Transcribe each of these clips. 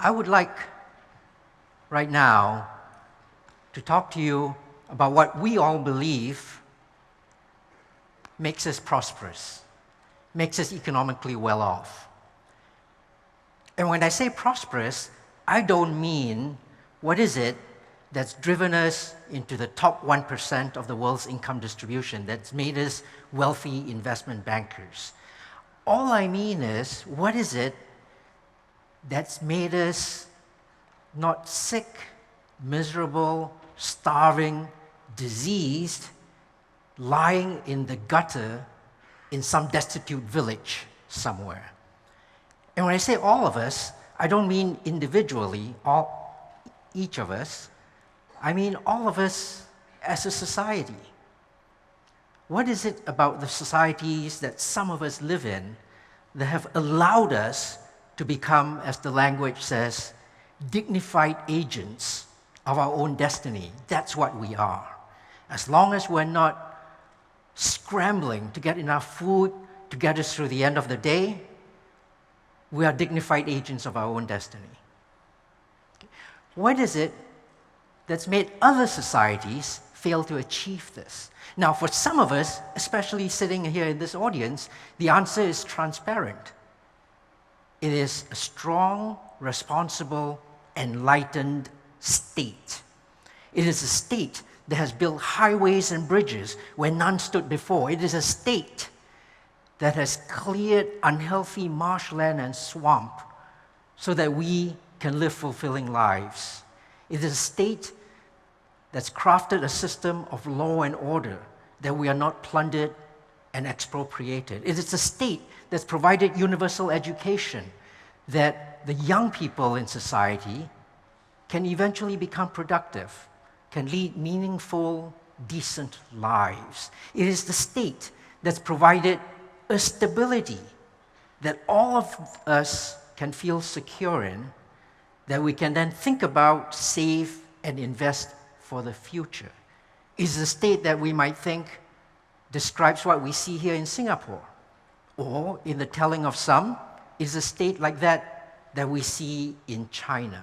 I would like right now to talk to you about what we all believe makes us prosperous, makes us economically well off. And when I say prosperous, I don't mean what is it that's driven us into the top 1% of the world's income distribution, that's made us wealthy investment bankers. All I mean is, what is it that's made us not sick, miserable, starving, diseased, lying in the gutter in some destitute village somewhere? And when I say all of us, I don't mean individually, each of us. I mean all of us as a society. What is it about the societies that some of us live in that have allowed us to become, as the language says, dignified agents of our own destiny? That's what we are. As long as we're not scrambling to get enough food to get us through the end of the day, we are dignified agents of our own destiny. What is it that's made other societies fail to achieve this? Now, for some of us, especially sitting here in this audience, the answer is transparent. It is a strong, responsible, enlightened state. It is a state that has built highways and bridges where none stood before. It is a state that has cleared unhealthy marshland and swamp so that we can live fulfilling lives. It is a state that's crafted a system of law and order that we are not plundered and expropriated. It is a state that's provided universal education that the young people in society can eventually become productive, can lead meaningful, decent lives. It is the state that's provided a stability that all of us can feel secure in, that we can then think about, save, and invest for the future. Is a state that we might think describes what we see here in Singapore, or in the telling of some, is a state like that we see in China.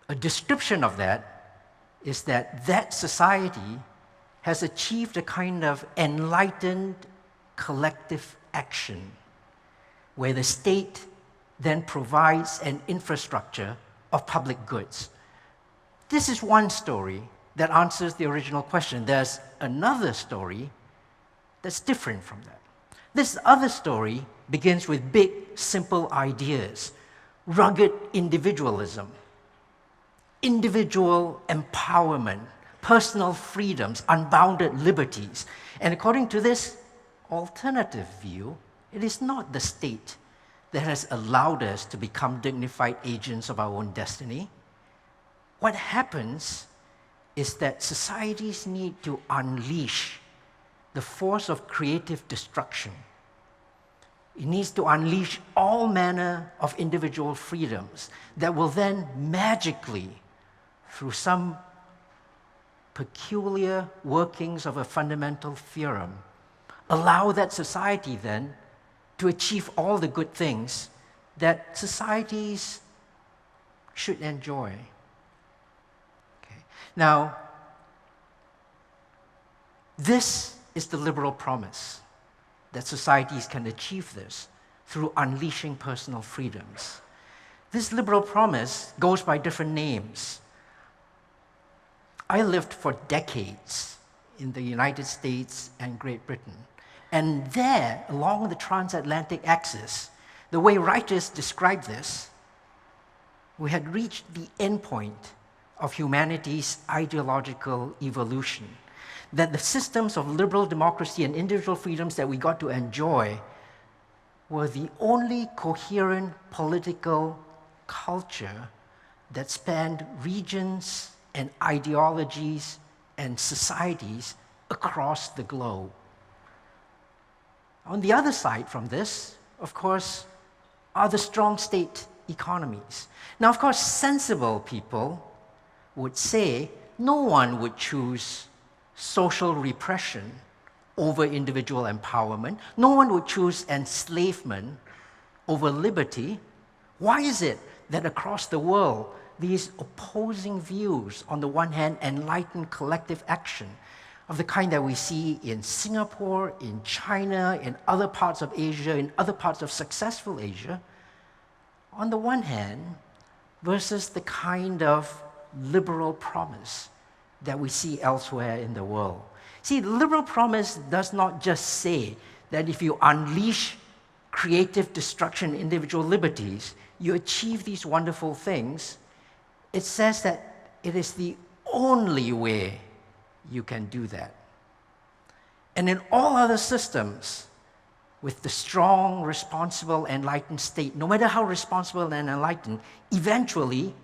A description of that is that society has achieved a kind of enlightened collective action where the state then provides an infrastructure of public goods. This is one story that answers the original question. There's another story that's different from that. This other story begins with big, simple ideas, rugged individualism, individual empowerment, personal freedoms, unbounded liberties. And according to this alternative view, it is not the state that has allowed us to become dignified agents of our own destiny. What happens is that societies need to unleash the force of creative destruction. It needs to unleash all manner of individual freedoms that will then magically, through some peculiar workings of a fundamental theorem, allow that society then to achieve all the good things that societies should enjoy. Okay. Now, this is the liberal promise, that societies can achieve this through unleashing personal freedoms. This liberal promise goes by different names. I lived for decades in the United States and Great Britain. And there, along the transatlantic axis, the way writers describe this, we had reached the end point of humanity's ideological evolution. That the systems of liberal democracy and individual freedoms that we got to enjoy were the only coherent political culture that spanned regions and ideologies and societies across the globe. On the other side from this, of course, are the strong state economies. Now, of course, sensible people would say no one would choose social repression over individual empowerment. No one would choose enslavement over liberty. Why is it that across the world, these opposing views, on the one hand, enlighten collective action of the kind that we see in Singapore, in China, in other parts of Asia, in other parts of successful Asia, on the one hand, versus the kind of liberal promise that we see elsewhere in the world. See, the liberal promise does not just say that if you unleash creative destruction, individual liberties, you achieve these wonderful things. It says that it is the only way you can do that. And in all other systems, with the strong, responsible, enlightened state, no matter how responsible and enlightened, eventually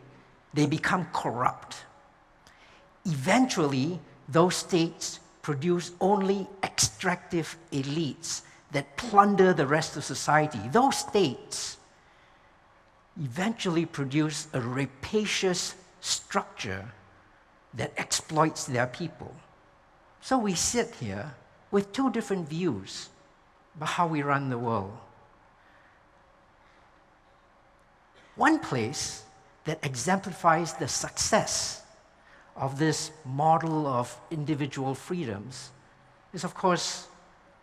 they become corrupt. Eventually, those states produce only extractive elites that plunder the rest of society. Those states eventually produce a rapacious structure that exploits their people. So we sit here with two different views about how we run the world. One place that exemplifies the success of this model of individual freedoms is, of course,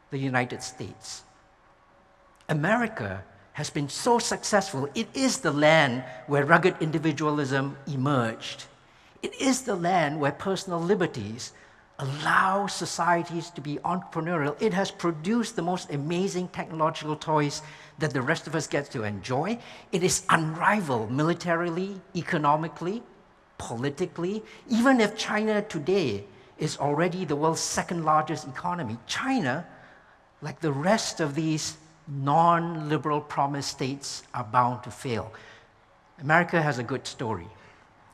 the United States. America has been so successful. It is the land where rugged individualism emerged. It is the land where personal liberties allow societies to be entrepreneurial. It has produced the most amazing technological toys that the rest of us get to enjoy. It is unrivaled militarily, economically, politically. Even if China today is already the world's second largest economy, China, like the rest of these non-liberal promise states, are bound to fail. America has a good story.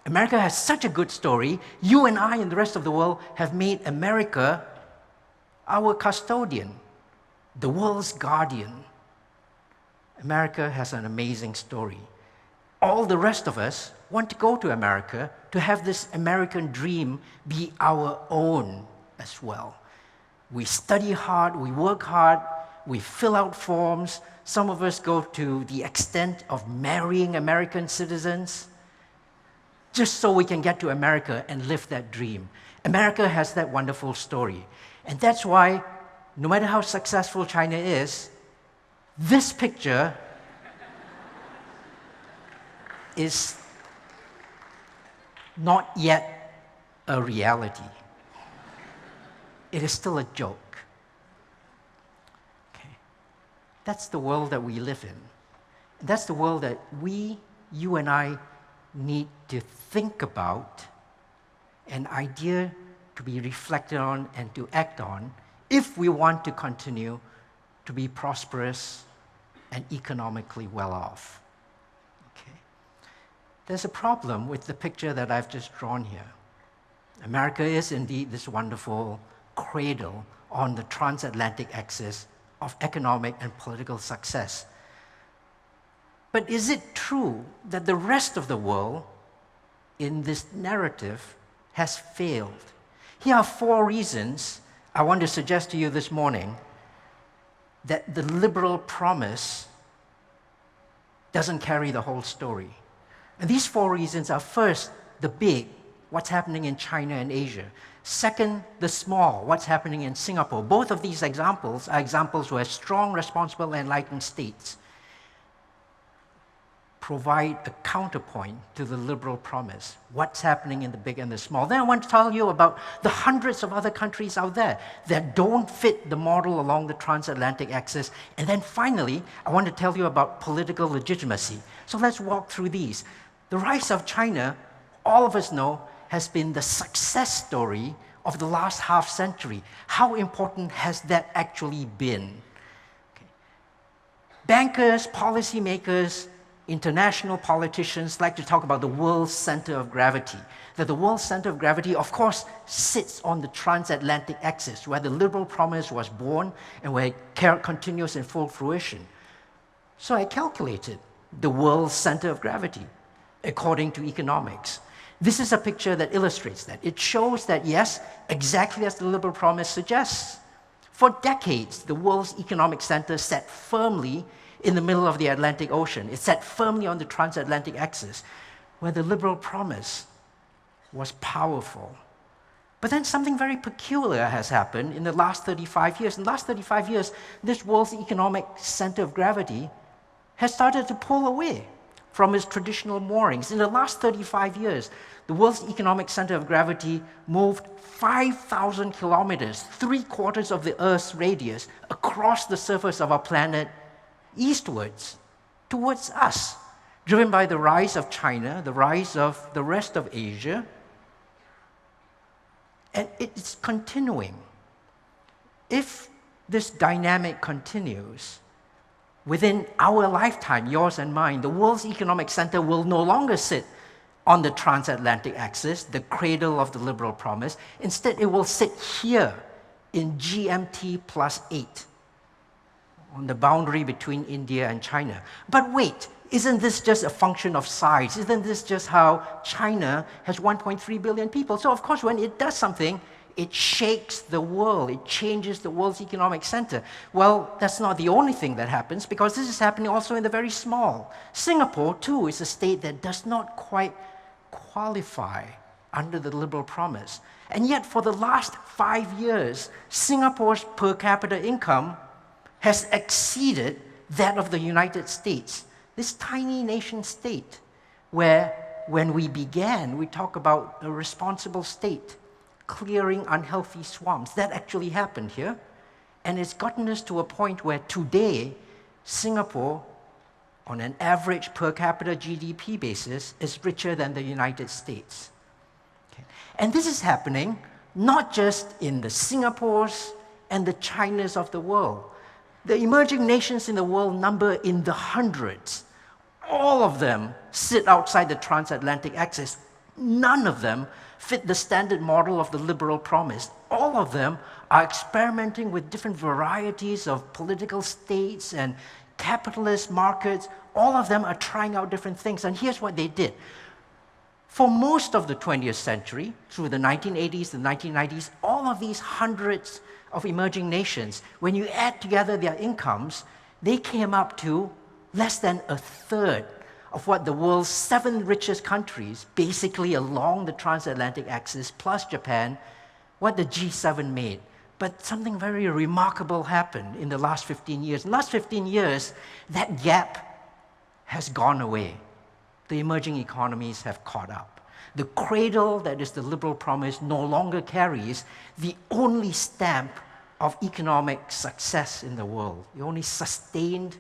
America has such a good story, you and I and the rest of the world have made America our custodian, the world's guardian. America has an amazing story. All the rest of us want to go to America to have this American dream be our own as well. We study hard, we work hard, we fill out forms. Some of us go to the extent of marrying American citizens just so we can get to America and live that dream. America has that wonderful story. And that's why, no matter how successful China is, this picture is not yet a reality. It is still a joke. Okay. That's the world that we live in. That's the world that you and I, need to think about, an idea to be reflected on and to act on if we want to continue to be prosperous and economically well off. Okay. There's a problem with the picture that I've just drawn here. America is indeed this wonderful cradle on the transatlantic axis of economic and political success. But is it true that the rest of the world in this narrative has failed? Here are 4 reasons I want to suggest to you this morning that the liberal promise doesn't carry the whole story. And these 4 reasons are: first, the big, what's happening in China and Asia. Second, the small, what's happening in Singapore. Both of these examples are examples where strong, responsible, enlightened states provide a counterpoint to the liberal promise. What's happening in the big and the small. Then I want to tell you about the hundreds of other countries out there that don't fit the model along the transatlantic axis. And then finally, I want to tell you about political legitimacy. So let's walk through these. The rise of China, all of us know, has been the success story of the last half century. How important has that actually been? Okay. Bankers, policymakers, international politicians like to talk about the world's center of gravity. That the world's center of gravity, of course, sits on the transatlantic axis, where the liberal promise was born and where it continues in full fruition. So I calculated the world's center of gravity according to economics. This is a picture that illustrates that. It shows that, yes, exactly as the liberal promise suggests, for decades, the world's economic center sat firmly in the middle of the Atlantic Ocean. It's set firmly on the transatlantic axis, where the liberal promise was powerful. But then something very peculiar has happened in the last 35 years. In the last 35 years, this world's economic center of gravity has started to pull away from its traditional moorings. In the last 35 years, the world's economic center of gravity moved 5,000 kilometers, 3/4 of the Earth's radius, across the surface of our planet eastwards, towards us, driven by the rise of China, the rise of the rest of Asia. And it's continuing. If this dynamic continues, within our lifetime, yours and mine, the world's economic center will no longer sit on the transatlantic axis, the cradle of the liberal promise. Instead, it will sit here in GMT +8, on the boundary between India and China. But wait, isn't this just a function of size? Isn't this just how China has 1.3 billion people? So of course, when it does something, it shakes the world. It changes the world's economic center. Well, that's not the only thing that happens, because this is happening also in the very small. Singapore, too, is a state that does not quite qualify under the liberal promise. And yet, for the last 5 years, Singapore's per capita income has exceeded that of the United States. This tiny nation state, where when we began, we talk about a responsible state, clearing unhealthy swamps. That actually happened here. And it's gotten us to a point where today, Singapore, on an average per capita GDP basis, is richer than the United States. Okay. And this is happening not just in the Singapores and the Chinas of the world. The emerging nations in the world number in the hundreds. All of them sit outside the transatlantic axis. None of them fit the standard model of the liberal promise. All of them are experimenting with different varieties of political states and capitalist markets. All of them are trying out different things. And here's what they did. For most of the 20th century, through the 1980s, the 1990s, all of these hundreds of emerging nations, when you add together their incomes, they came up to less than a third of what the world's 7 richest countries, basically along the transatlantic axis, plus Japan, what the G7 made. But something very remarkable happened in the last 15 years. In the last 15 years, that gap has gone away. The emerging economies have caught up. The cradle that is the liberal promise no longer carries the only stamp of economic success in the world, the only sustained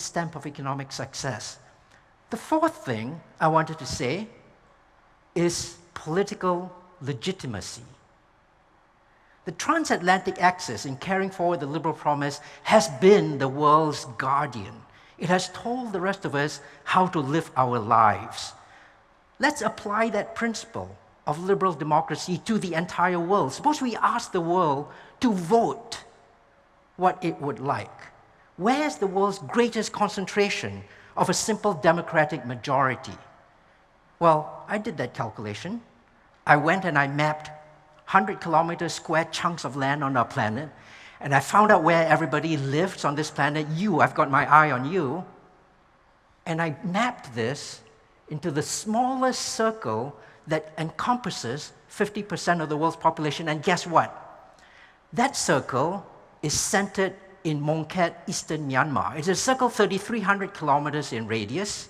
stamp of economic success. The fourth thing I wanted to say is political legitimacy. The transatlantic axis in carrying forward the liberal promise has been the world's guardian. It has told the rest of us how to live our lives. Let's apply that principle of liberal democracy to the entire world. Suppose we ask the world to vote what it would like. Where's the world's greatest concentration of a simple democratic majority? Well, I did that calculation. I went and I mapped 100-kilometer square chunks of land on our planet, and I found out where everybody lives on this planet. I've got my eye on you. And I mapped this into the smallest circle that encompasses 50% of the world's population. And guess what? That circle is centered in Mongkhet, eastern Myanmar. It's a circle 3,300 kilometers in radius.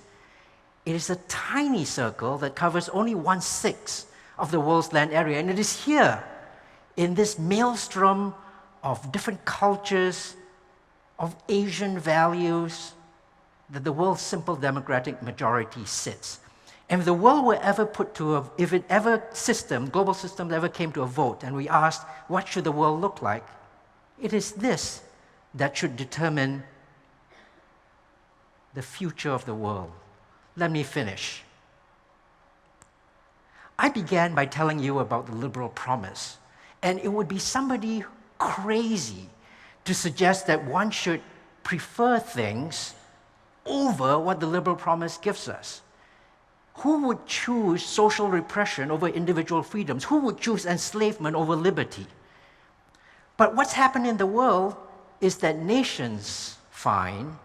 It is a tiny circle that covers only 1/6 of the world's land area. And it is here, in this maelstrom of different cultures, of Asian values, that the world's simple democratic majority sits. And if the world were ever global system ever came to a vote, and we asked, what should the world look like? It is this that should determine the future of the world. Let me finish. I began by telling you about the liberal promise, and it would be somebody crazy to suggest that one should prefer things over what the liberal promise gives us. Who would choose social repression over individual freedoms? Who would choose enslavement over liberty? But what's happened in the world is that nations fine.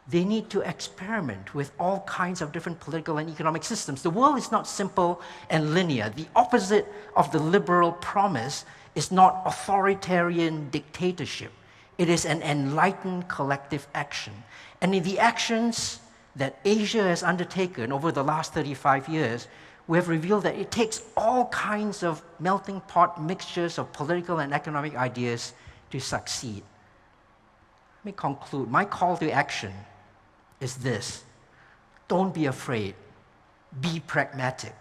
They need to experiment with all kinds of different political and economic systems. The world is not simple and linear. The opposite of the liberal promise is not authoritarian dictatorship. It is an enlightened collective action. And in the actions that Asia has undertaken over the last 35 years, we have revealed that it takes all kinds of melting pot mixtures of political and economic ideas to succeed. Let me conclude. My call to action is this: don't be afraid, be pragmatic.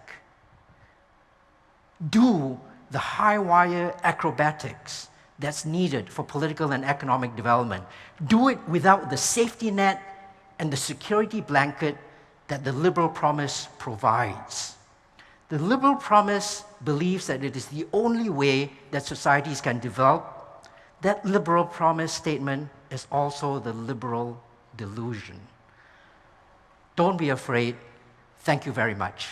Do the high wire acrobatics that's needed for political and economic development. Do it without the safety net and the security blanket that the liberal promise provides. The liberal promise believes that it is the only way that societies can develop. That liberal promise statement is also the liberal delusion. Don't be afraid. Thank you very much.